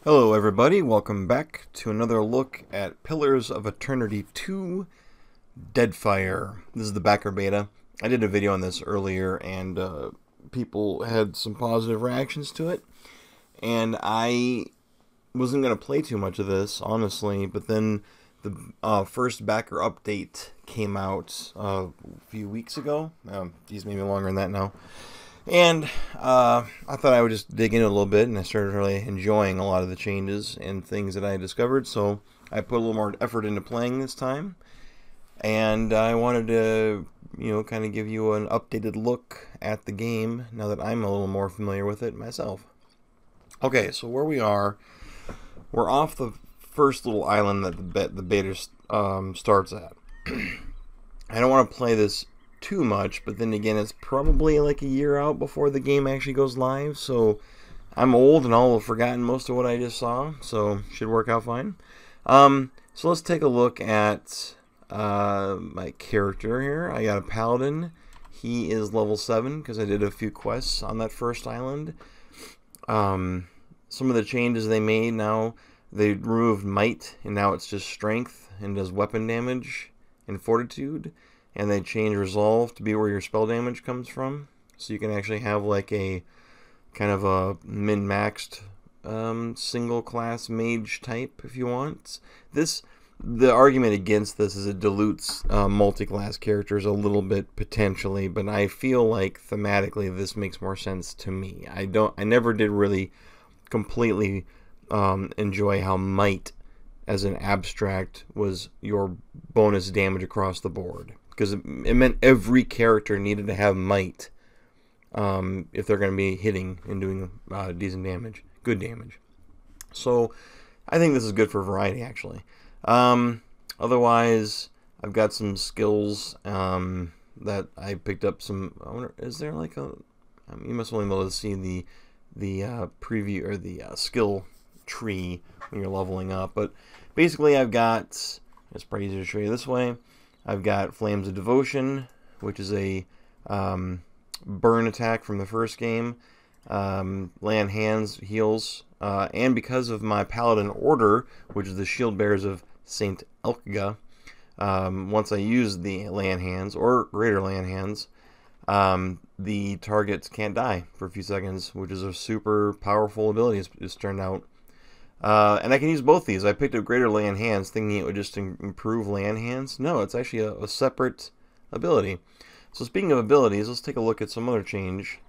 Hello everybody, welcome back to another look at Pillars of Eternity 2 Deadfire. This is the backer beta. I did a video on this earlier and people had some positive reactions to it. And I wasn't going to play too much of this, honestly, but then the first backer update came out a few weeks ago. Geez, maybe longer than that now. And I thought I would just dig into it a little bit, and I started really enjoying a lot of the changes and things that I discovered, so I put a little more effort into playing this time. And I wanted to, kind of give you an updated look at the game now that I'm a little more familiar with it myself. Okay, so where we are, we're off the first little island that the beta starts at. I don't want to play this too much, but then again, it's probably like a year out before the game actually goes live, so I'm old and I'll have forgotten most of what I just saw, so should work out fine. So let's take a look at my character here. I got a paladin. He is level 7 because I did a few quests on that first island. Some of the changes they made now, they removed might and now it's just strength and does weapon damage and fortitude. And they change resolve to be where your spell damage comes from. So you can actually have like a kind of a min-maxed single class mage type if you want. The argument against this is it dilutes multi-class characters a little bit potentially, but I feel like thematically this makes more sense to me. I never did really completely enjoy how might as an abstract was your bonus damage across the board. Because it meant every character needed to have might if they're going to be hitting and doing decent damage, good damage. So I think this is good for variety, actually. Otherwise, I've got some skills that I picked up. I wonder, is there like a? You must only be able to see the preview or the skill tree when you're leveling up. But basically, I've got. It's pretty easy to show you this way. I've got Flames of Devotion, which is a burn attack from the first game. Lay on Hands heals. And because of my Paladin Order, which is the Shield Bearers of Saint Elkga, once I use the Lay on Hands, or Greater Lay on Hands, the targets can't die for a few seconds, which is a super powerful ability, it's turned out. And I can use both these. I picked up Greater Lay on Hands thinking it would just improve Lay on Hands. No, it's actually a separate ability. So speaking of abilities, let's take a look at some other change.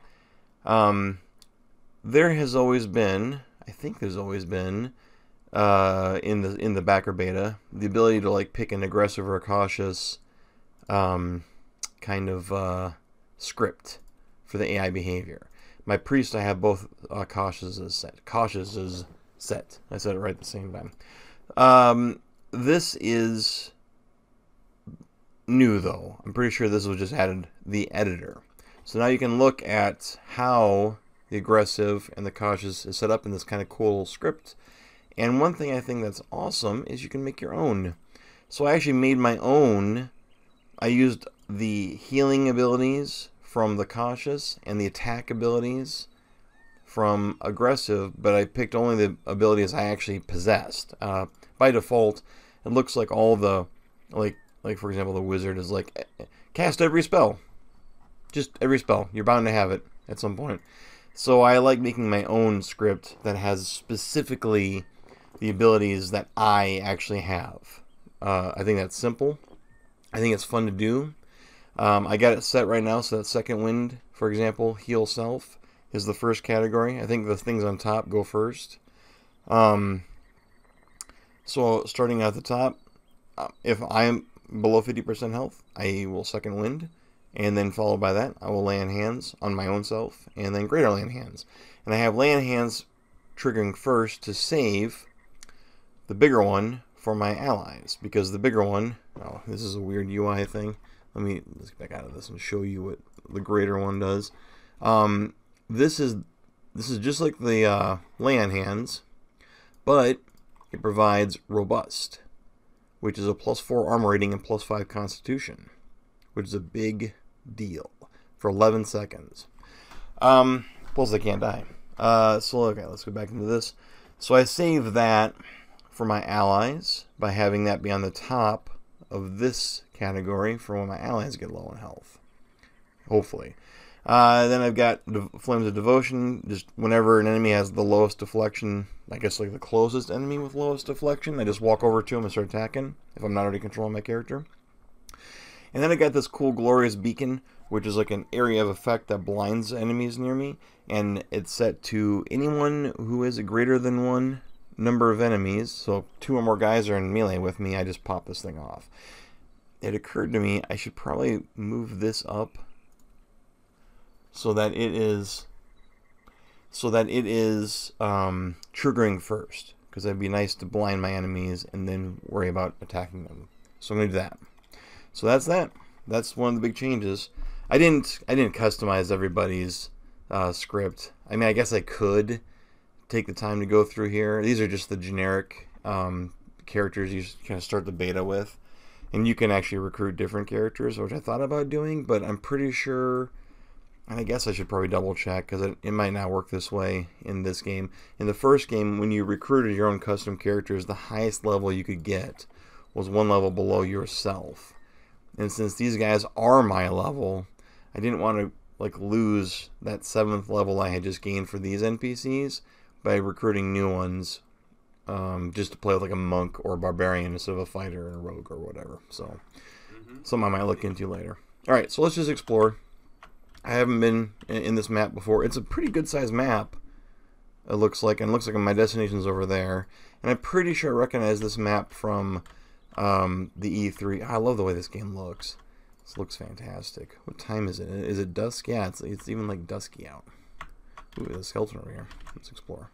There has always been, I think there's always been, in the backer beta, the ability to like pick an aggressive or a cautious kind of script for the AI behavior. My priest, I have both cautious as set. Cautious is set. I said it right at the same time. This is new though. I'm pretty sure this was just added the editor. So now you can look at how the aggressive and the cautious is set up in this kind of cool little script. And one thing I think that's awesome is you can make your own. So I actually made my own. I used the healing abilities from the cautious and the attack abilities from aggressive, but I picked only the abilities I actually possessed. By default, it looks like all the, like for example, the wizard is like, cast every spell. Just every spell. You're bound to have it at some point. So I like making my own script that has specifically the abilities that I actually have. I think that's simple. I think it's fun to do. I got it set right now, so that second wind, for example, heal self, is the first category. I think the things on top go first. So starting at the top, if I am below 50% health, I will second wind, and then followed by that, I will lay on hands on my own self, and then greater lay on hands. And I have lay on hands triggering first to save the bigger one for my allies, because the bigger one, oh, this is a weird UI thing. Let's get back out of this and show you what the greater one does. This is just like the lay on hands, but it provides robust, which is a +4 armor rating and +5 constitution, which is a big deal for 11 seconds. Plus they can't die. So okay, let's go back into this. So I save that for my allies by having that be on the top of this category for when my allies get low in health. Hopefully. Then I've got Flames of Devotion. Just whenever an enemy has the lowest deflection, I guess like the closest enemy with lowest deflection, I just walk over to him and start attacking if I'm not already controlling my character. And then I got this cool Glorious Beacon, which is like an area of effect that blinds enemies near me. And it's set to anyone who is a greater than 1 number of enemies. So 2 or more guys are in melee with me, I just pop this thing off. It occurred to me I should probably move this up so that it is triggering first, because it'd be nice to blind my enemies and then worry about attacking them. So I'm gonna do that. So that's that. That's one of the big changes. I didn't customize everybody's script. I mean, I guess I could take the time to go through here. These are just the generic characters you kind of start the beta with, and you can actually recruit different characters, which I thought about doing, but I'm pretty sure. And I guess I should probably double check, because it might not work this way in this game. In the first game, when you recruited your own custom characters, the highest level you could get was 1 level below yourself. And since these guys are my level, I didn't want to like lose that 7th level I had just gained for these NPCs by recruiting new ones, just to play with like a monk or a barbarian instead of a fighter and a rogue or whatever. So something I might look into later. Alright, so let's just explore. I haven't been in this map before. It's a pretty good sized map, it looks like, and it looks like my destination's over there. And I'm pretty sure I recognize this map from the E3. I love the way this game looks. This looks fantastic. What time is it? Is it dusk? Yeah, it's even like dusky out. Ooh, there's a skeleton over here. Let's explore.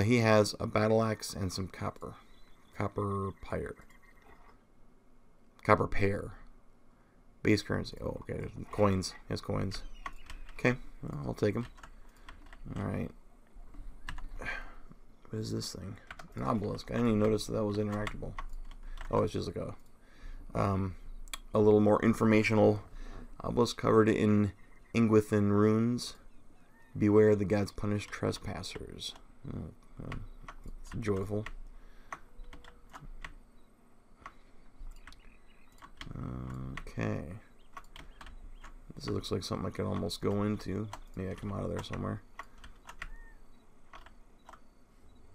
He has a battle axe and some copper. Copper pear. Base currency. Oh, okay. Coins. He has coins. Okay. Well, I'll take them. Alright. What is this thing? An obelisk. I didn't even notice that was interactable. Oh, it's just like a little more informational obelisk covered in Ingwithan runes. Beware the gods punish trespassers. It's joyful. Okay. This looks like something I could almost go into. Maybe I come out of there somewhere.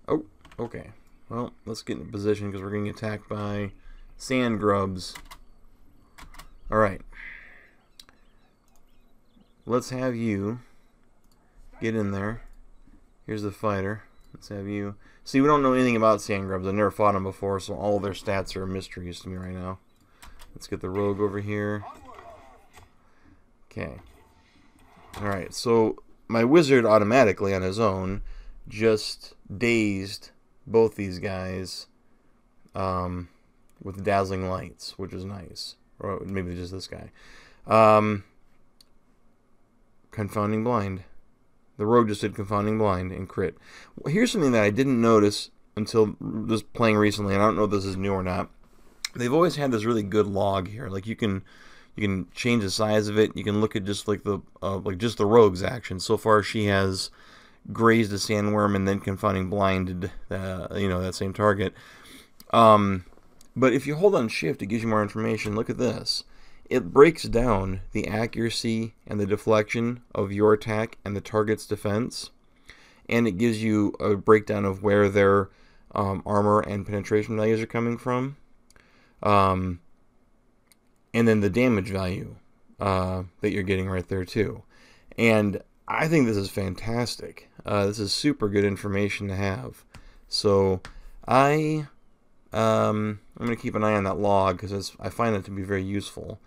Oh, okay. Well, let's get in position because we're getting attacked by sand grubs. Alright. Let's have you get in there. Here's the fighter. Let's have you. See, we don't know anything about sand grubs. I've never fought them before, so all of their stats are mysteries to me right now. Let's get the rogue over here. Okay. Alright, so my wizard automatically on his own just dazed both these guys with dazzling lights, which is nice. Or maybe just this guy. Confounding blind. The rogue just did confounding blind and crit. Well, here's something that I didn't notice until just playing recently, and I don't know if this is new or not. They've always had this really good log here. Like you can change the size of it. You can look at just like the just the rogue's action. So far, she has grazed a sandworm and then confounding blinded that same target. But if you hold on shift, it gives you more information. Look at this. It breaks down the accuracy and the deflection of your attack and the target's defense, and it gives you a breakdown of where their armor and penetration values are coming from. And then the damage value that you're getting right there too. And I think this is fantastic. This is super good information to have. So I'm going to keep an eye on that log because I find it to be very useful.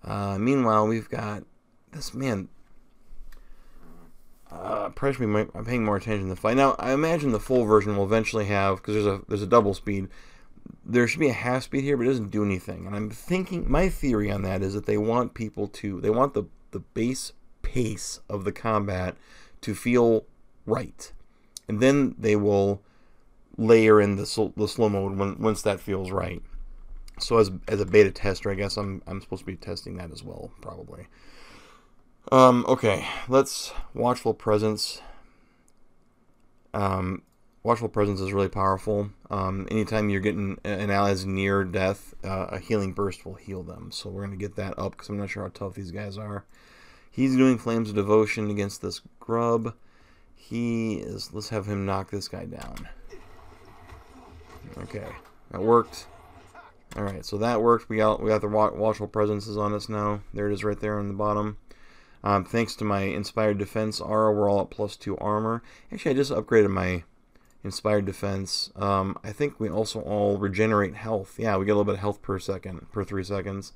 Meanwhile, we've got this man. Probably I'm paying more attention to the fight. Now, I imagine the full version will eventually have, because there's a double speed. There should be a half speed here, but it doesn't do anything. And I'm thinking, my theory on that is that they want the base pace of the combat to feel right, and then they will layer in the slow mode once that feels right. So as a beta tester, I guess I'm supposed to be testing that as well, probably. Okay, let's Watchful Presence. Watchful Presence is really powerful. Anytime you're getting an ally's near death, a healing burst will heal them. So we're going to get that up because I'm not sure how tough these guys are. He's doing Flames of Devotion against this grub. Let's have him knock this guy down. Okay, that worked. Alright, so that worked. We got the Watchful Presences on us now. There it is right there on the bottom. Thanks to my Inspired Defense aura, we're all at +2 armor. Actually, I just upgraded my Inspired Defense. I think we also all regenerate health. Yeah, we get a little bit of health per 3 seconds.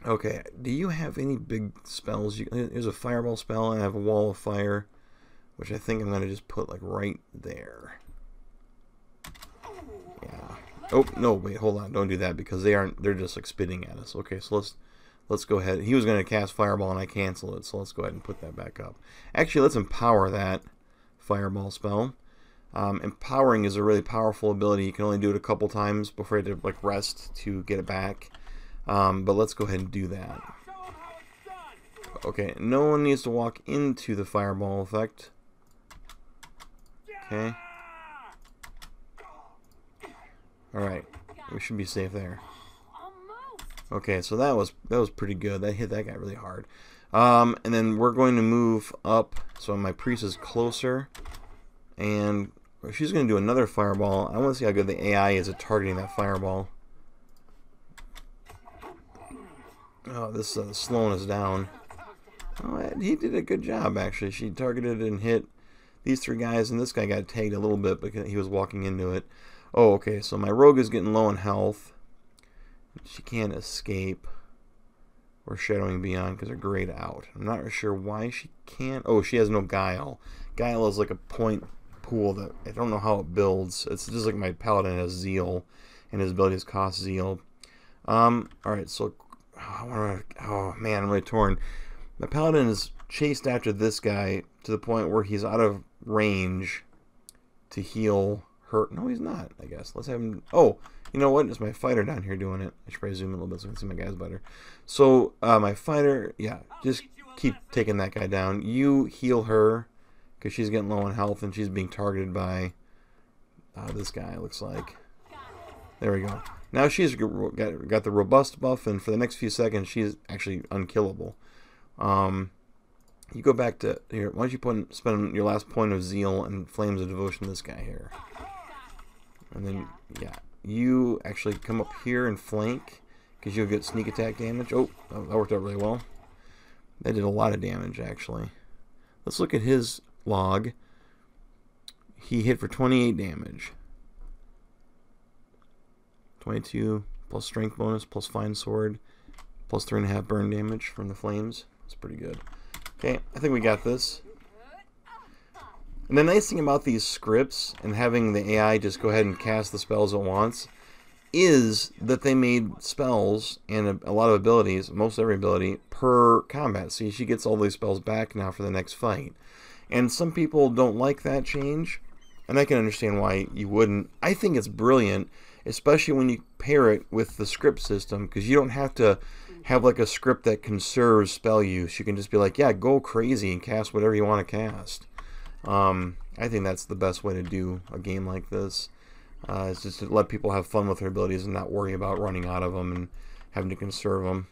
Okay, do you have any big spells? There's a Fireball spell, and I have a Wall of Fire, which I think I'm going to just put like right there. Yeah. Oh, no, wait, hold on. Don't do that because they're just like spitting at us. Okay, so let's go ahead. He was going to cast Fireball and I canceled it, so let's go ahead and put that back up. Actually, let's empower that Fireball spell. Empowering is a really powerful ability. You can only do it a couple times before you have to like rest to get it back. But let's go ahead and do that. Okay, no one needs to walk into the Fireball effect. Okay. Alright, we should be safe there. Okay, so that was pretty good. That hit that guy really hard. And then we're going to move up, so my priest is closer. And she's going to do another Fireball. I want to see how good the AI is at targeting that Fireball. Oh, this is slowing us down. Oh, he did a good job, actually. She targeted and hit these 3 guys, and this guy got tagged a little bit because he was walking into it. Oh, okay, so my rogue is getting low in health. She can't escape. Or Shadowing Beyond because they're grayed out. I'm not sure why she can't. Oh, she has no Guile. Guile is like a point pool that I don't know how it builds. It's just like my Paladin has Zeal, and his abilities cost Zeal. Alright, so oh man, I'm really torn. My Paladin is chased after this guy to the point where he's out of range to heal her. No, he's not, I guess. Let's have him. Oh, you know what? It's my fighter down here doing it. I should probably zoom in a little bit so I can see my guys better. So, my fighter, yeah, just keep taking that guy down. You heal her because she's getting low on health and she's being targeted by this guy, it looks like. There we go. Now she's got the robust buff, and for the next few seconds, she's actually unkillable. You go back to here. Why don't you spend your last point of Zeal and Flames of Devotion this guy here, and then yeah, you actually come up here and flank because you'll get sneak attack damage. Oh, that worked out really well. That did a lot of damage actually. Let's look at his log. He hit for 28 damage. 22 plus strength bonus plus fine sword plus 3.5 burn damage from the flames. That's pretty good. Okay, I think we got this. And the nice thing about these scripts and having the AI just go ahead and cast the spells it wants is that they made spells and a lot of abilities, most every ability, per combat. See, she gets all these spells back now for the next fight. And some people don't like that change, and I can understand why you wouldn't. I think it's brilliant, especially when you pair it with the script system, because you don't have to have like a script that conserves spell use. You can just be like, yeah, go crazy and cast whatever you want to cast. I think that's the best way to do a game like this. Is just to let people have fun with their abilities and not worry about running out of them and having to conserve them.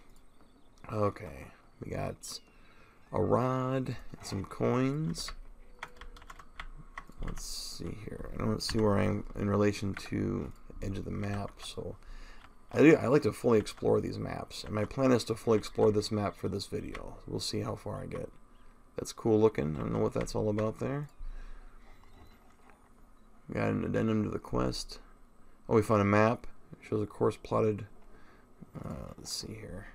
Okay, we got a rod and some coins. Let's see here. I don't see where I am in relation to the edge of the map, so I like to fully explore these maps, and my plan is to fully explore this map for this video. We'll see how far I get. That's cool looking. I don't know what that's all about there. We got an addendum to the quest. Oh, we found a map. It shows a course plotted. Let's see here.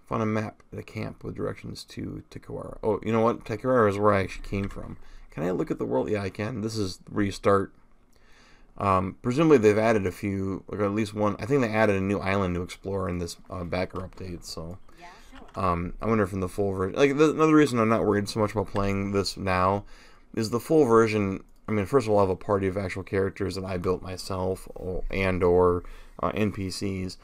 Found a map at a camp with directions to Takawara. Oh, you know what? Takawara is where I actually came from. Can I look at the world? Yeah, I can. This is where you start. Presumably they've added a few, like at least one. I think they added a new island to explore in this backer update. So I wonder if in the full version, like another reason I'm not worried so much about playing this now is the full version. I mean, first of all, I have a party of actual characters that I built myself, or NPCs.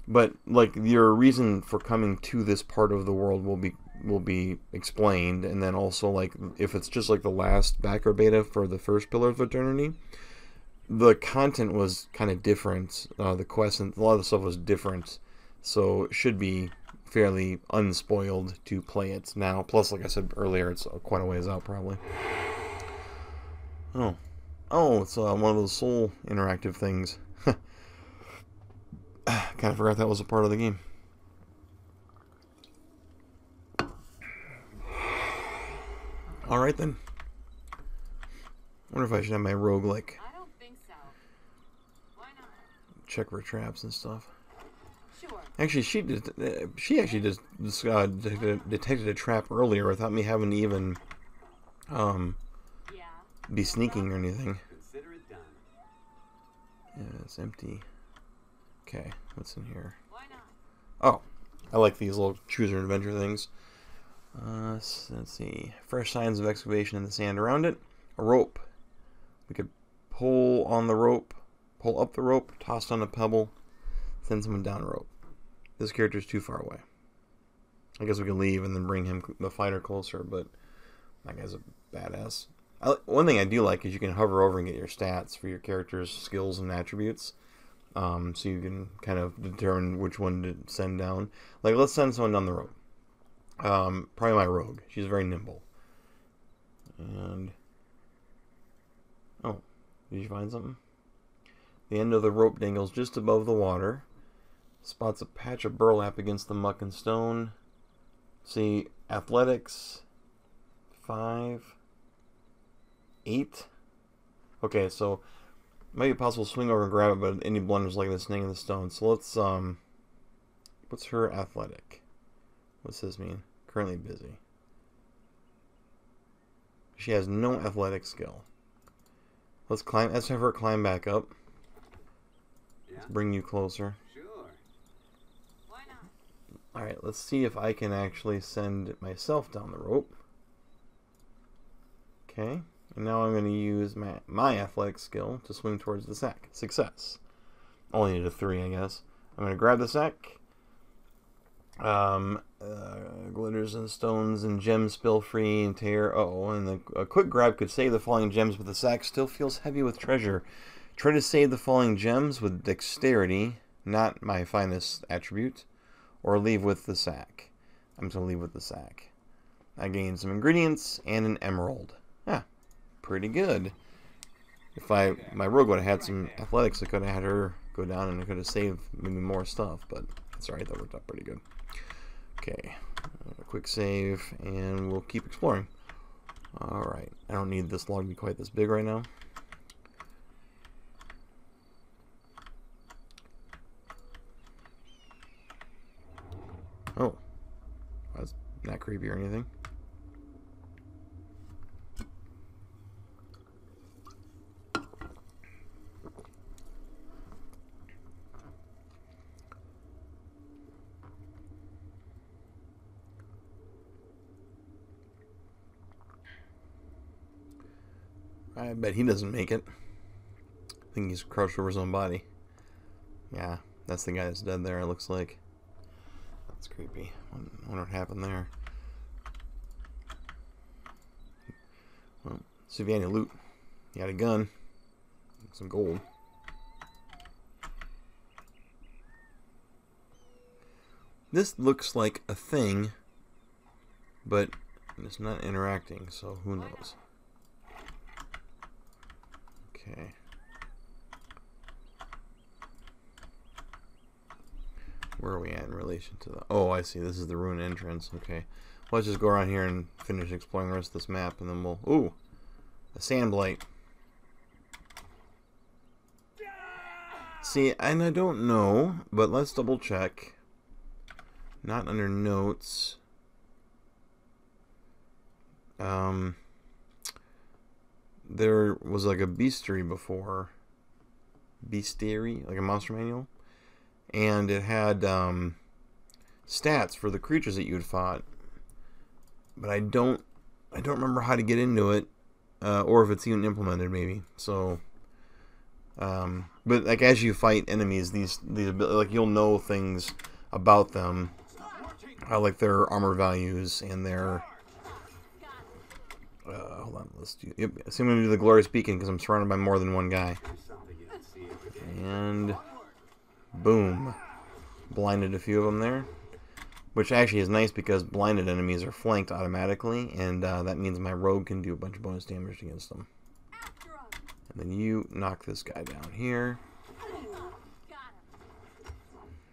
But like your reason for coming to this part of the world will be explained, and then also like if it's just like the last backer beta for the first Pillar of Eternity, the content was kind of different. The quest and a lot of the stuff was different, so it should be fairly unspoiled to play it now. Plus, like I said earlier, it's quite a ways out probably. Oh, it's one of those Soul interactive things. Kind of forgot that was a part of the game. Alright then. Wonder if I should have my roguelike. I don't think so. Why not? Check for traps and stuff. Sure. Actually, she actually just detected a trap earlier without me having to even be sneaking or anything. Consider it done. Yeah, it's empty. Okay, what's in here? Why not? Oh, I like these little choose your adventure things. Let's see. Fresh signs of excavation in the sand around it. A rope. We could pull on the rope, pull up the rope, toss on a pebble, send someone down a rope. This character's too far away. I guess we could leave and then bring him, the fighter, closer, but that guy's a badass. One thing I do like is you can hover over and get your stats for your character's skills and attributes. So you can kind of determine which one to send down. Like, let's send someone down the rope. Probably my rogue. She's very nimble. And... oh, did you find something? The end of the rope dangles just above the water. Spots a patch of burlap against the muck and stone. See, athletics... 5... 8? Okay, so... might be possible to swing over and grab it, but any blunders like this snake in the stone. So let's, what's her athletic? What's this mean? Currently busy. She has no athletic skill. Let's climb, let's have her climb back up. Yeah. Let's bring you closer. Sure. Why not? Alright, let's see if I can actually send myself down the rope. Okay. And now I'm going to use my athletic skill to swing towards the sack. Success. Only needed a 3, I guess. I'm going to grab the sack. Glitters and stones and gems spill free and tear. And a quick grab could save the falling gems, but the sack still feels heavy with treasure. Try to save the falling gems with dexterity, not my finest attribute, or leave with the sack. I'm just going to leave with the sack. I gained some ingredients and an emerald. Yeah. Pretty good. If my rogue would have had some athletics, I could have had her go down and I could have saved maybe more stuff, but that's alright, that worked out pretty good. Okay, a quick save, and we'll keep exploring. Alright, I don't need this log to be quite this big right now. Oh, that's not creepy or anything. I bet he doesn't make it. I think he's crouched over his own body. Yeah, that's the guy that's dead there, it looks like. That's creepy. I wonder what happened there. Well, see if you had any loot. You had a gun. Some gold. This looks like a thing, but it's not interacting, so who knows. Okay. Where are we at in relation to the... oh, I see. This is the ruin entrance. Okay. Well, let's just go around here and finish exploring the rest of this map, and then we'll... ooh! A sand blight. See, and I don't know, but let's double check. Not under notes. There was like a bestiary before. Bestiary? Like a monster manual. And it had stats for the creatures that you had fought. But I don't remember how to get into it. Or if it's even implemented, maybe. So, But like as you fight enemies, these like you'll know things about them, like their armor values and their. Hold on, let's do. Yep, so I'm gonna do the glorious beacon because I'm surrounded by more than one guy. And boom, blinded a few of them there, which actually is nice because blinded enemies are flanked automatically, and that means my rogue can do a bunch of bonus damage against them. And then you knock this guy down here.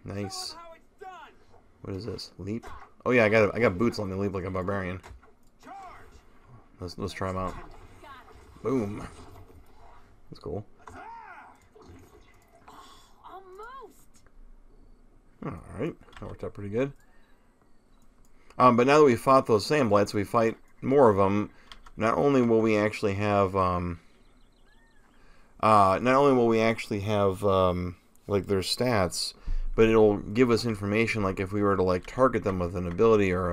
Nice. What is this? Leap? Oh yeah, I got boots. Let me leap like a barbarian. Let's try them out. Boom. That's cool. Alright, that worked out pretty good. But now that we fought those sandblights, we fight more of them. Not only will we actually have, like their stats, but it'll give us information. Like if we were to like target them with an ability or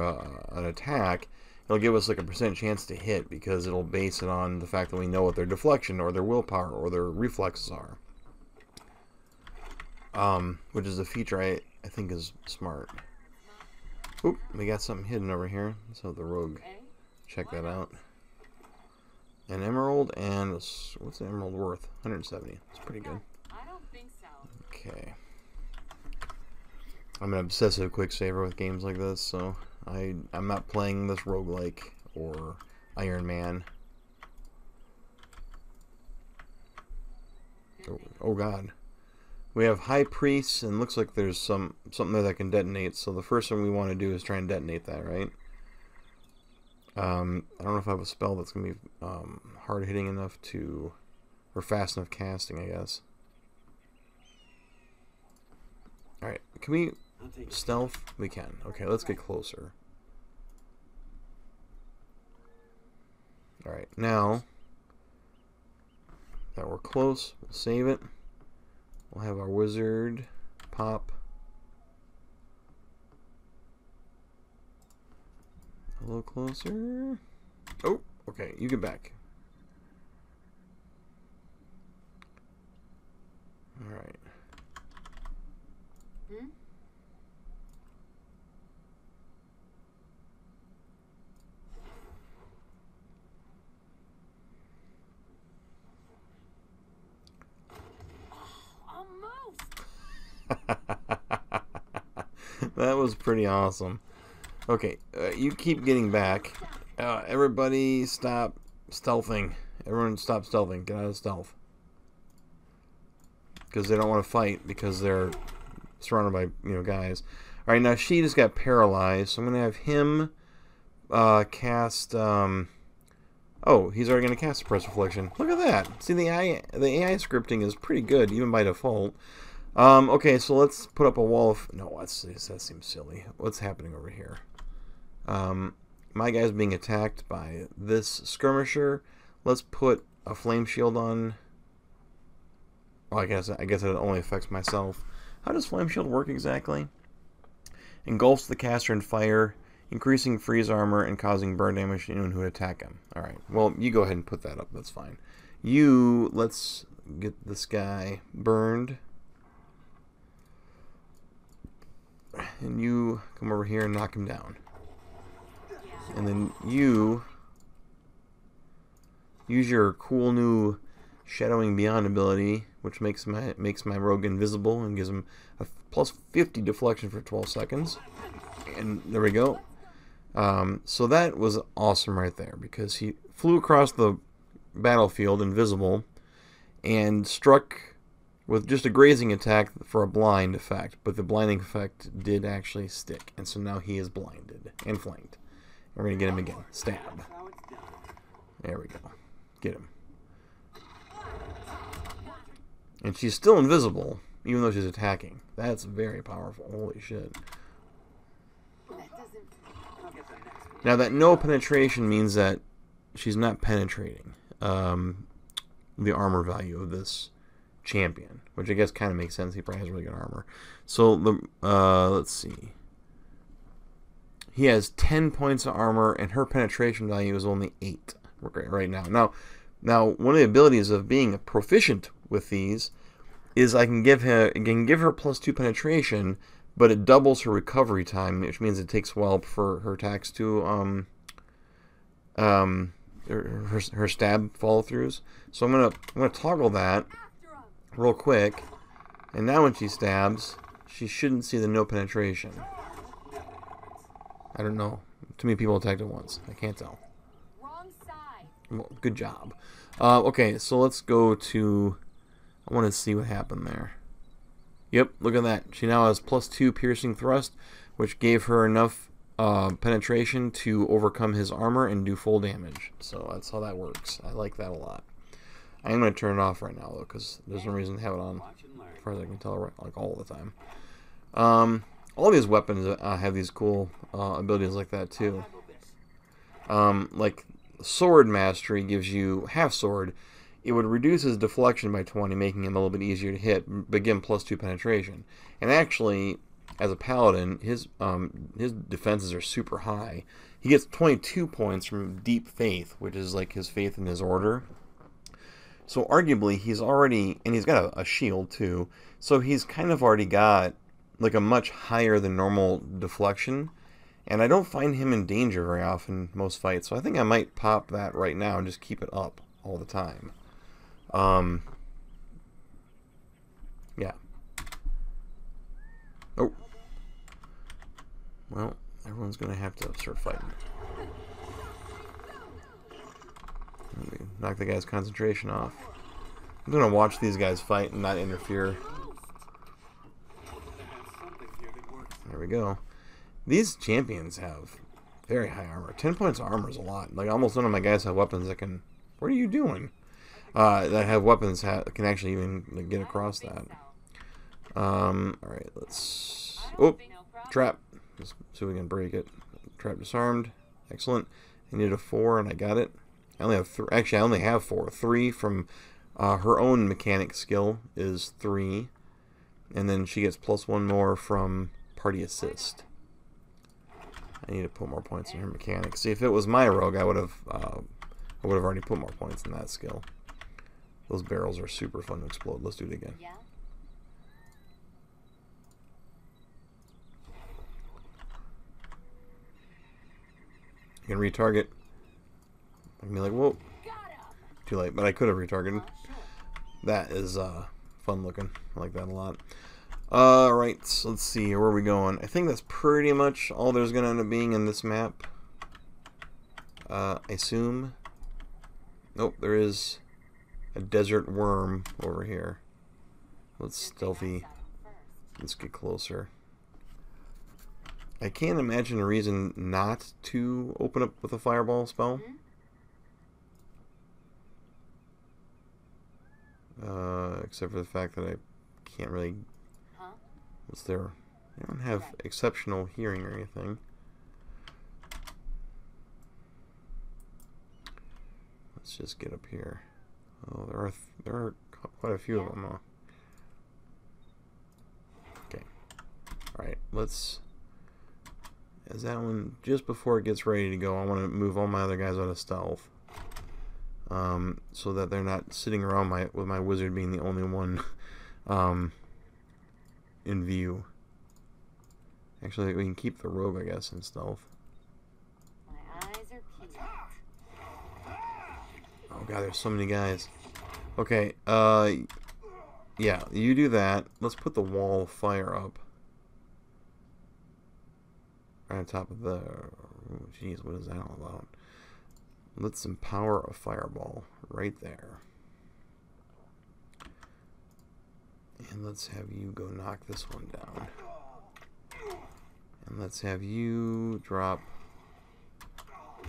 an attack, it'll give us like a % chance to hit because it'll base it on the fact that we know what their deflection or their willpower or their reflexes are. Which is a feature I think is smart. Oop, we got something hidden over here. Let's have the rogue check that out. An emerald, and what's the emerald worth? 170. It's pretty good. I don't think so. Okay. I'm an obsessive quick saver with games like this, so I'm not playing this roguelike or Iron Man. Oh god. We have High Priests, and looks like there's something there that can detonate, so the first thing we want to do is try and detonate that, right? I don't know if I have a spell that's going to be hard-hitting enough to... or fast enough casting, I guess. Alright, can we... stealth? We can. Okay, let's get closer. Alright, now... that we're close, we'll save it. We'll have our wizard pop. A little closer. Oh, okay, you get back. Alright. That was pretty awesome. Okay, you keep getting back. Everybody stop stealthing. Everyone stop stealthing. Get out of stealth. Because they don't want to fight because they're surrounded by, guys. Alright, now she just got paralyzed, so I'm going to have him cast... oh, he's already going to cast Suppress Reflection. Look at that. See, the AI scripting is pretty good, even by default. Okay, so let's put up a wall of... No, that seems silly. What's happening over here? My guy's being attacked by this skirmisher. Let's put a flame shield on... Well, I guess it only affects myself. How does flame shield work exactly? Engulfs the caster in fire, increasing freeze armor and causing burn damage to anyone who attack him. Alright, well, you go ahead and put that up. That's fine. Let's get this guy burned. And you come over here and knock him down. And then you use your cool new Shadowing Beyond ability, which makes my rogue invisible and gives him a plus 50 deflection for 12 seconds. And there we go. So that was awesome right there, because he flew across the battlefield invisible and struck with just a grazing attack for a blind effect, but the blinding effect did actually stick, and so now he is blinded and flanked. We're going to get him again. Stab. There we go. Get him. And she's still invisible, even though she's attacking. That's very powerful. Holy shit. Now that no penetration means that she's not penetrating the armor value of this champion, which I guess kind of makes sense. He probably has really good armor. So let's see. He has 10 points of armor, and her penetration value is only 8 right now. Now, one of the abilities of being proficient with these is I can give her +2 penetration, but it doubles her recovery time, which means it takes a while for her attacks to her stab follow throughs. So I'm gonna toggle that real quick, and now when she stabs, she shouldn't see the no penetration. I don't know. Too many people attacked at once. I can't tell. Wrong side. Well, good job. Okay, so let's go to... I want to see what happened there. Yep, look at that. She now has +2 piercing thrust, which gave her enough penetration to overcome his armor and do full damage. So that's how that works. I like that a lot. I am going to turn it off right now, though, because there's no reason to have it on, as far as I can tell, like all the time. All these weapons have these cool abilities like that, too. Like, Sword Mastery gives you half sword. It would reduce his deflection by 20, making him a little bit easier to hit, but give him +2 penetration. And actually, as a paladin, his defenses are super high. He gets 22 points from Deep Faith, which is like his faith in his order. So arguably, he's already, and he's got a shield too, so he's kind of already got like a much higher than normal deflection. And I don't find him in danger very often most fights, so I think I might pop that right now and just keep it up all the time. Yeah. Oh. Well, everyone's gonna have to start fighting. Let me knock the guy's concentration off. I'm gonna watch these guys fight and not interfere. There we go. These champions have very high armor. 10 points of armor is a lot. Like, almost none of my guys have weapons that can... What are you doing? That have weapons that can actually even like, get across that. Alright, let's... Oh! Trap. Let's see if we can break it. Trap disarmed. Excellent. I needed a 4 and I got it. I only have 3. Actually, I only have 4. 3 from her own mechanic skill is 3. And then she gets +1 more from party assist. I need to put more points in her mechanics. See, if it was my rogue, I would have already put more points in that skill. Those barrels are super fun to explode. Let's do it again. Yeah. You can retarget. I can be like, whoa. Too late, but I could have retargeted. That is fun looking. I like that a lot. Alright, so let's see, where are we going? I think that's pretty much all there's going to end up being in this map. I assume. Nope, there is a desert worm over here. Let's stealthy. Let's get closer. I can't imagine a reason not to open up with a fireball spell. Except for the fact that I can't really... What's there? I don't have exceptional hearing or anything. Let's just get up here. Oh, there are quite a few of them. Okay. All right. Let's. As that one just before it gets ready to go, I want to move all my other guys out of stealth, so that they're not sitting around with my wizard being the only one. In view. Actually, we can keep the rogue, I guess, in stealth. My eyes are peeled. Oh god, there's so many guys. Okay, yeah, you do that. Let's put the wall of fire up. Right on top of the... Jeez, what is that all about? Let's empower a fireball right there. And let's have you go knock this one down. And let's have you drop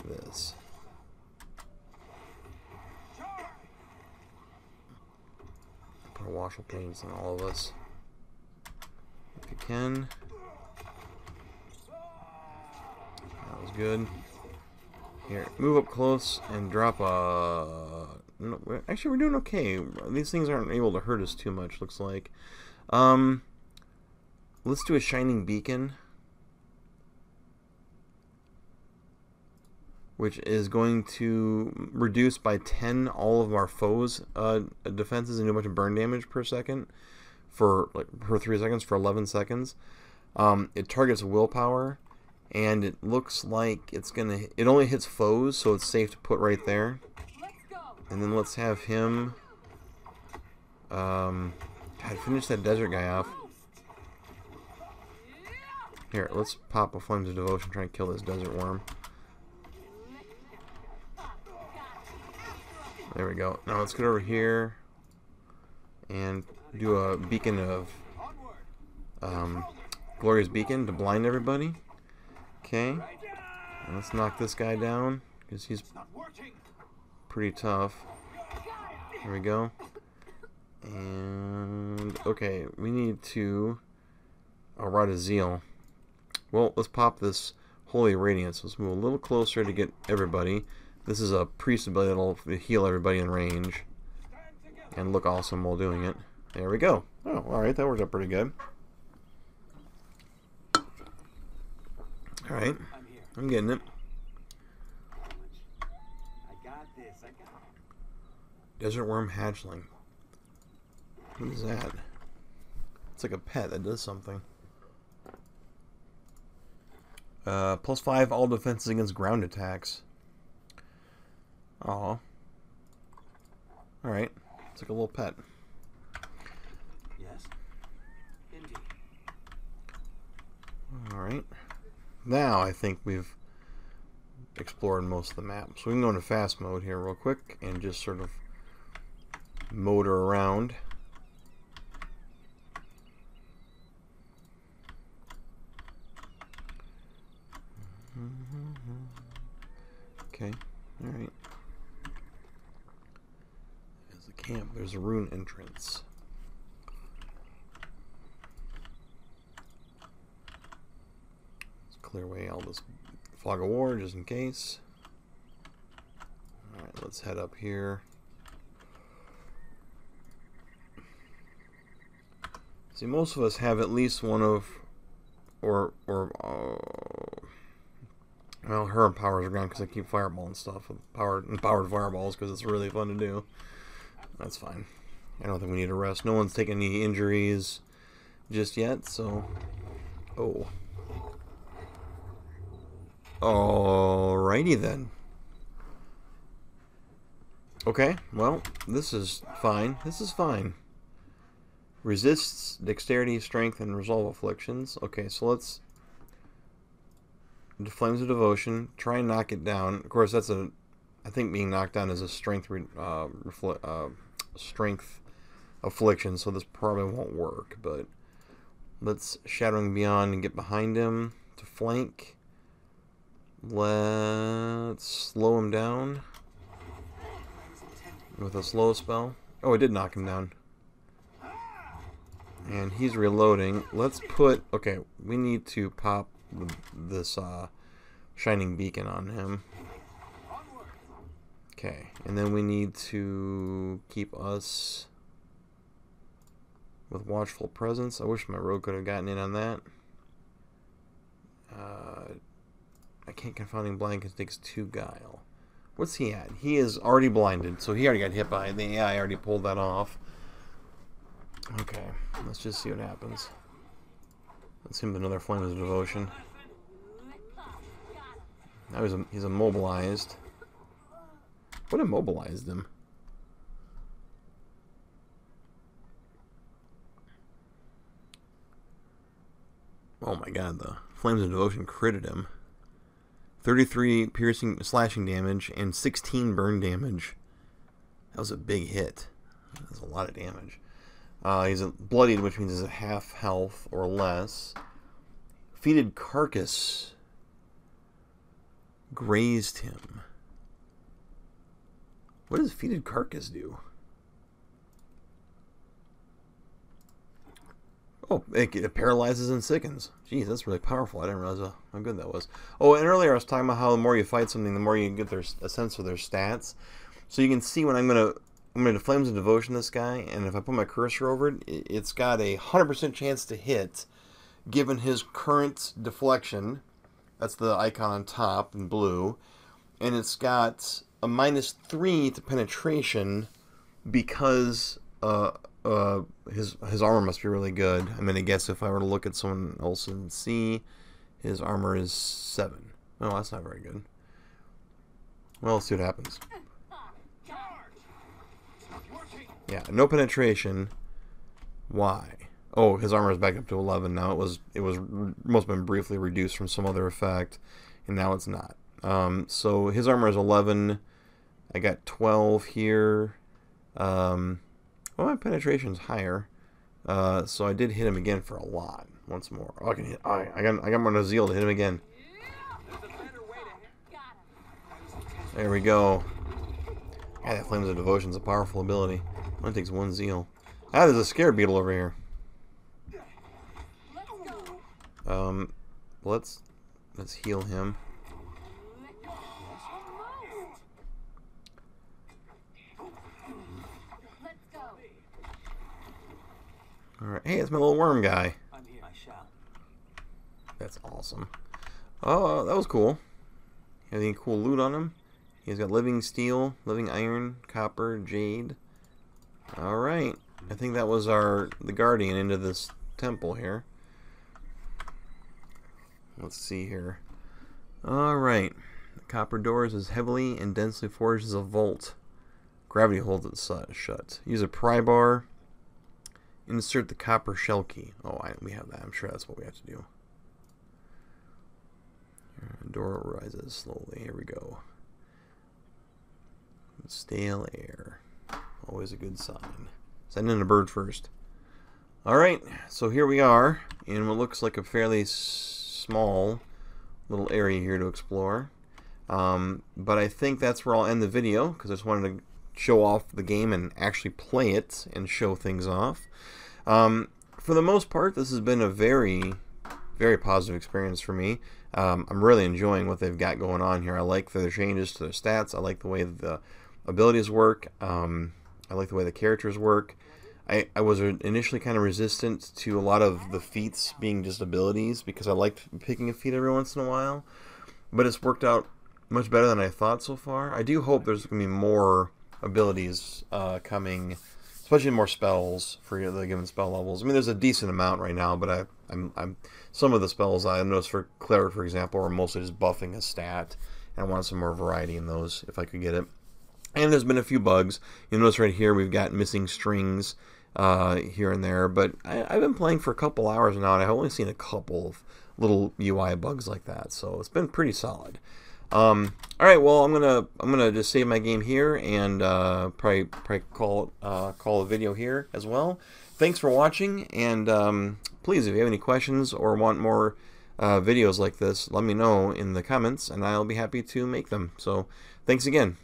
this. Put a washable panes on all of us. If you can. That was good. Here, move up close and drop a... No, actually, we're doing okay. These things aren't able to hurt us too much, looks like. Let's do a shining beacon. which is going to reduce by 10 all of our foes' defenses and do a bunch of burn damage per second for 3 seconds for 11 seconds. It targets willpower, and it looks like it only hits foes, so it's safe to put right there. And then let's have him God, finish that desert guy off. Here, let's pop a Flames of Devotion, try and kill this desert worm. There we go. Now let's get over here and do a beacon of Glorious Beacon to blind everybody. Okay. And let's knock this guy down because he's pretty tough. There we go. And okay, we need to Rod of Zeal. Well, let's pop this Holy Radiance. Let's move a little closer to get everybody. This is a priest ability that'll heal everybody in range and look awesome while doing it. There we go. Oh, alright, that worked out pretty good. Alright, I'm getting it. I got this. I got it. Desert Worm Hatchling. What is that? It's like a pet that does something. +5 all defenses against ground attacks. Aw. Alright. It's like a little pet. Yes. Indeed. Alright. Now I think we've explored most of the map. So we can go into fast mode here real quick and just sort of motor around. Okay. Alright. There's the camp. There's a rune entrance. Let's clear away all this fog of war just in case. Alright, let's head up here. See, most of us have at least one of well, her powers are gone because I keep fireball and stuff with powered fireballs because it's really fun to do. That's fine. I don't think we need a rest. No one's taken any injuries just yet, so. Oh. Alrighty then. Okay, well, this is fine. This is fine. Resists dexterity, strength, and resolve afflictions. Okay, so let's Flames of Devotion. Try and knock it down. Of course, that's a. I think being knocked down is a strength strength affliction, so this probably won't work. But let's Shadowing Beyond and get behind him to flank. Let's slow him down with a slow spell. Oh, it did knock him down. And he's reloading. Let's put. Okay, we need to pop this Shining Beacon on him. Okay, and then we need to keep us with Watchful Presence. I wish my rogue could have gotten in on that. I can't Confounding Blind because it takes 2 guile. What's he at? He is already blinded, so he already got hit by the AI. Already pulled that off. Okay, let's just see what happens. Let's hit him with another Flame of Devotion. Now he's immobilized. What immobilized him? Oh my god, the Flames of Devotion critted him. 33 piercing, slashing damage, and 16 burn damage. That was a big hit. That's a lot of damage. He's bloodied, which means he's at half health or less. Feated Carcass grazed him. What does Feated Carcass do? Oh, it paralyzes and sickens. Jeez, that's really powerful. I didn't realize how good that was. Oh, and earlier I was talking about how the more you fight something, the more you get a sense of their stats. So you can see when I'm gonna Flames of Devotion this guy, and if I put my cursor over it, it's got a 100% chance to hit, given his current deflection. That's the icon on top in blue. and it's got a -3 to penetration because his armor must be really good. I'm gonna guess if I were to look at someone else and see, his armor is 7. Well, that's not very good. Well, let's see what happens. Yeah, no penetration. Why? Oh, his armor is back up to 11 now. It was must have been briefly reduced from some other effect, and now it's not. So his armor is 11. I got 12 here. Well, my penetration's higher. So I did hit him again for a lot. Once more. Oh, I can hit. I got more than zeal to hit him again. There we go. Yeah, that Flames of Devotion's a powerful ability. Only takes 1 zeal. Ah, there's a scare beetle over here. Let's heal him. Alright, hey, it's my little worm guy. That's awesome. Oh, that was cool. Any cool loot on him? He's got living steel, living iron, copper, jade. Alright. I think that was the guardian into this temple here. Let's see here. Alright. Copper doors is heavily and densely forged as a vault. Gravity holds it shut. Use a pry bar. Insert the copper shell key. Oh, we have that. I'm sure that's what we have to do. Door rises slowly. Here we go. Stale air. Always a good sign. Send in a bird first. Alright, so here we are in what looks like a fairly small little area here to explore. But I think that's where I'll end the video, because I just wanted to show off the game and actually play it and show things off. For the most part, this has been a very, very positive experience for me. I'm really enjoying what they've got going on here. I like the changes to their stats. I like the way the abilities work. I like the way the characters work. I was initially kind of resistant to a lot of the feats being just abilities because I liked picking a feat every once in a while. But it's worked out much better than I thought so far. I do hope there's going to be more abilities coming, especially more spells for the given spell levels. I mean, there's a decent amount right now, but I'm some of the spells I noticed for Cleric, for example, are mostly just buffing a stat, and I want some more variety in those if I could get it. And there's been a few bugs. You'll notice right here we've got missing strings here and there, but I've been playing for a couple hours now, and I've only seen a couple of little UI bugs like that, so it's been pretty solid. All right, well, I'm gonna just save my game here and probably call the video here as well. Thanks for watching, and please, if you have any questions or want more videos like this, let me know in the comments, and I'll be happy to make them. So, thanks again.